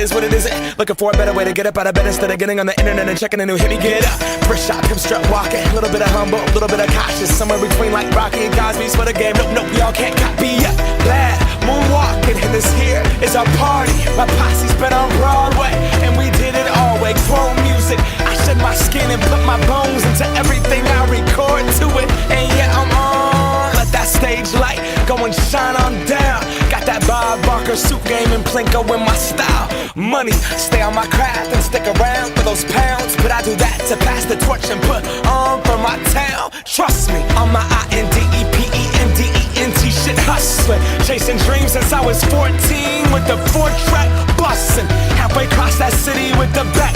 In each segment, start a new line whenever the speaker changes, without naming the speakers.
is what it isn't. Looking for a better way to get up out of bed instead of getting on the internet and checking a new hit. Me get up, first shot, pimp strut walking. A little bit of humble, a little bit of cautious. Somewhere between like Rocky and Cosby's for the game. Nope, nope, y'all can't copy yet. Bad moonwalking, and this here is our party. My posse's been on Broadway, and we did it all way. Grown music, I shed my skin and put my bones into everything I record to it. And yeah, I'm on. Let that stage light go and shine on down. Got that Bob Barker suit game and Plinko in my style. Money, stay on my craft and stick around for those pounds. But I do that to pass the torch and put on for my town. Trust me, on my INDEPENDENT shit hustling. Chasing dreams since I was 14 with the 4-track bustin'. Halfway across that city with the back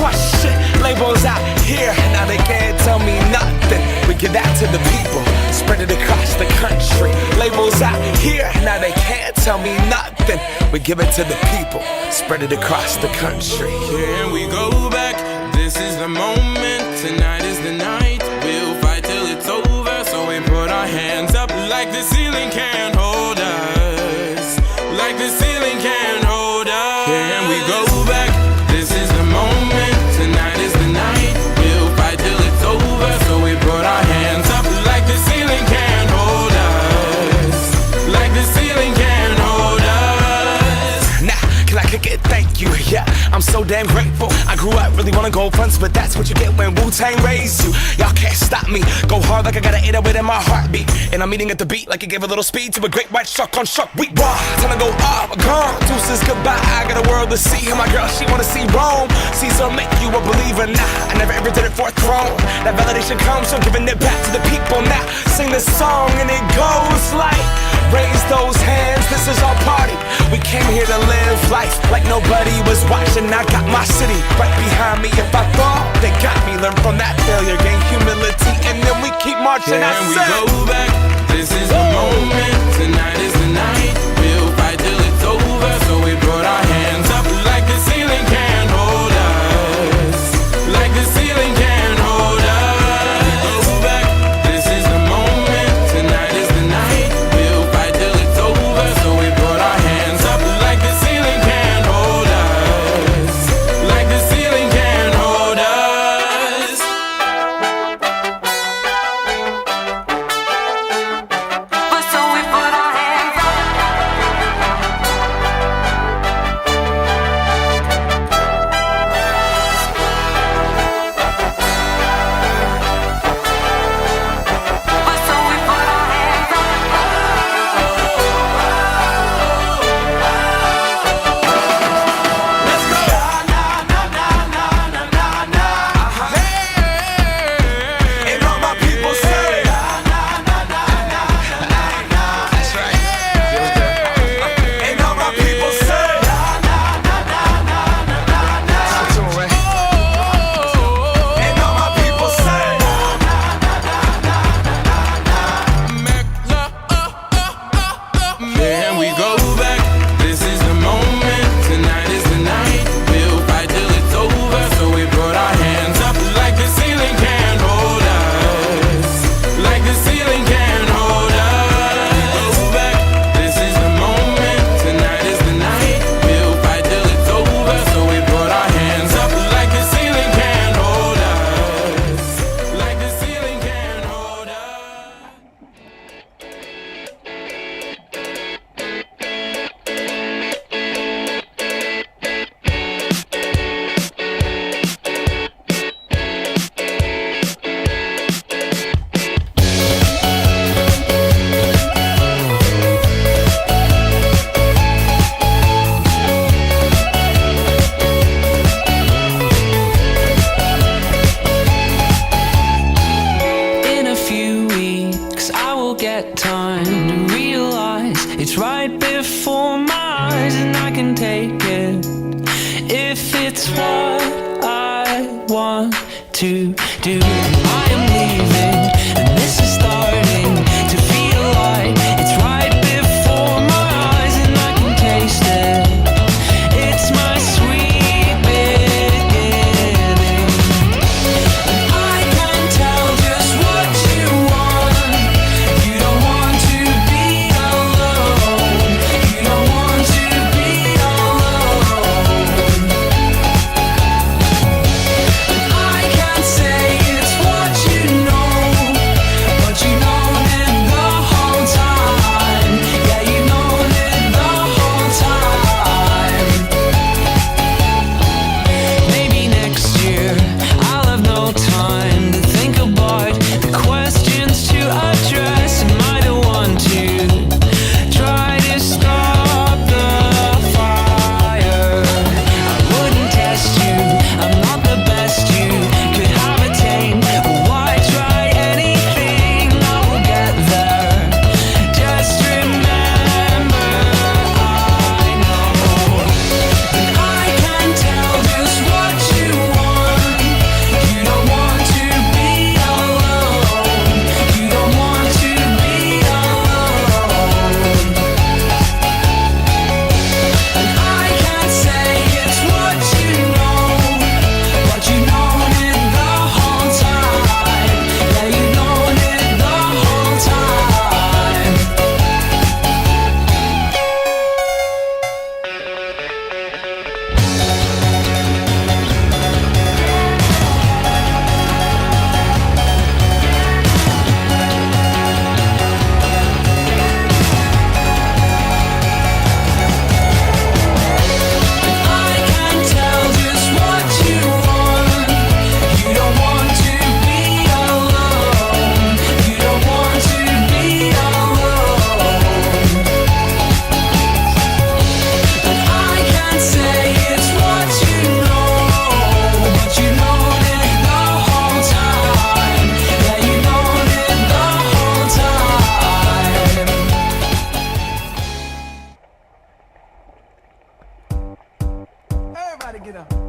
crush shit. Labels out here, now they can't tell me nothing. We give that to the people, spread it across the country. Labels out here, now they can't tell me nothing. We give it to the people, spread it across the country.
Here we go back, this is the moment. Tonight is the night, we'll fight till it's over. So we put our hands up like the ceiling can't hold us. Like the ceiling can't hold us. Here we go back, this is the moment. Tonight is the night, we'll fight till it's over. So we put our hands up like the ceiling can't hold us. Like the ceiling can't hold us.
Nah, can I kick it? Thank you, yeah, I'm so damn grateful. I grew up really wanna go fronts, but that's what you get when Wu-Tang raised you. Y'all can't stop me, go hard like I got an 808 in my heartbeat. And I'm eating at the beat like it gave a little speed to a great white shark on Shark Week. Raw, time to go off, gone, deuces goodbye. I got a world to see, and my girl, she wanna see Rome. Caesar make you a believer, nah, I never ever did it for a throne. That validation comes from giving it back to the people. Now, sing this song and it goes like, raise those hands, this is our party. We came here to live life like nobody was watching. I got my city right behind me. If I fall, they got me. Learn from that failure, gain humility, and then we keep marching.
Can we go back? This is the moment. Tonight is the night. We'll fight till it's over. So we put our hands up like the ceiling can't hold us. Like the ceiling can't hold us. Go back. This is the moment. Tonight is the night. We'll fight till it's over. So we put our hands up like the ceiling can't hold us. Like the ceiling can't hold us.
So we put our hands up. So we put our hands up.
Let's go. And all my people say, that's right. And all my people say, that's the tune, right? And all my people say,
Can we go back? This is the moment. Tonight is the night. We'll fight till it's over. So we put our hands up like the ceiling can't hold us. Like the ceiling can't hold us. Go back. This is the moment. Tonight is the night. We'll fight till it's over. So we put our hands up like the ceiling can't hold us. Like the ceiling can't hold us.
In a few weeks, I will get time to realize it's right before my eyes, and I can take it if it's what I want to do. I am leaving, and this is starting to feel like it's right before my eyes, and I can taste it. It's my sweet beginning. I can tell just what you want. You don't want to be alone. You don't want to be alone.
get up.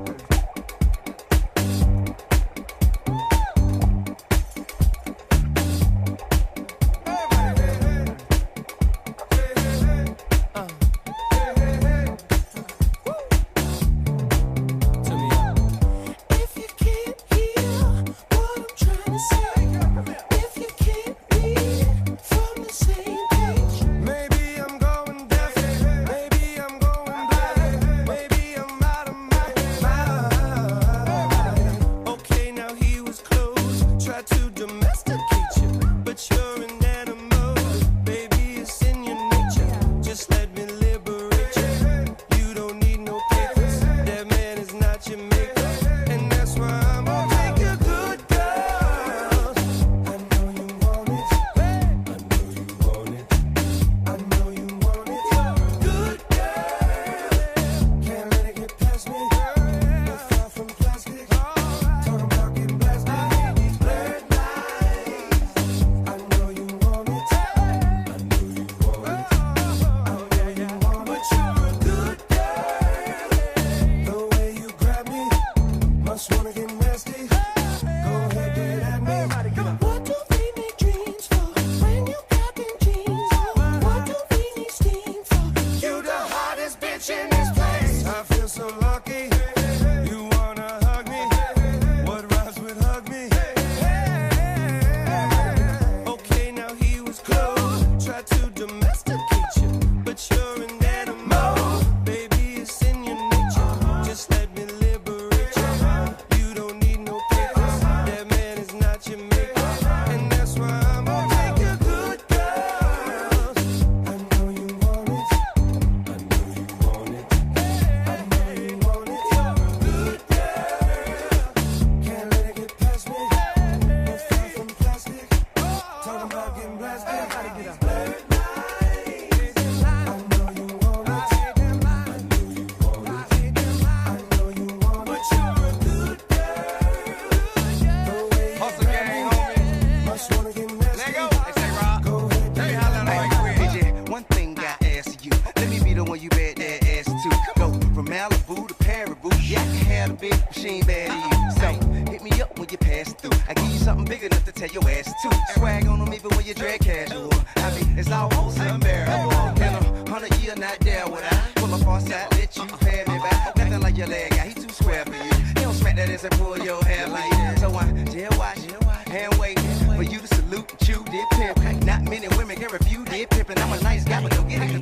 Not many women can refuse it. Pimpin', I'm a nice guy, but don't get it.